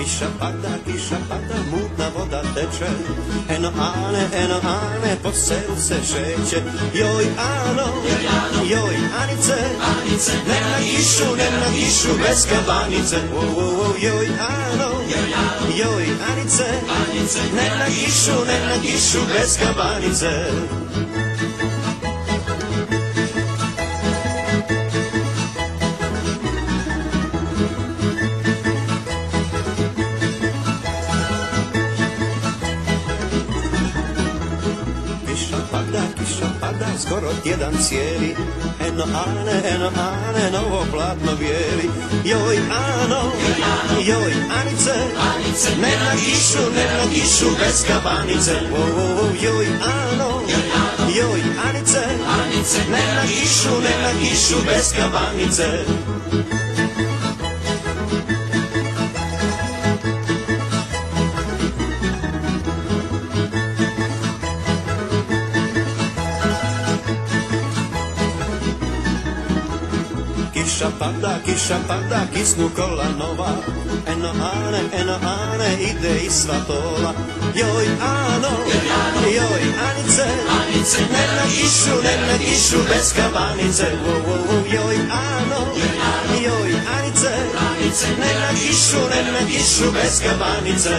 Kiša pada, mutna voda teče. Eno Ane, po selu se šeće. Joj Ano, joj Anice, ne na kišu bez kabanice. Joj Ano, joj Anice, ne na kišu bez kabanice. Kiša pada, skoro tjedan cijeli. Eno Ane, novo platno bijeli. Joj Ano, joj Anice, ne na kišu bez kabanice. Joj Ano, joj Anice, ne na kišu bez kabanice. Kiša pada, kisnu kola nova. Eno Ane, ide i svatola. Joj Ano, joj Anice, ne na kišu bez kabanice. Joj Ano, joj Anice, ne na kišu bez kabanice.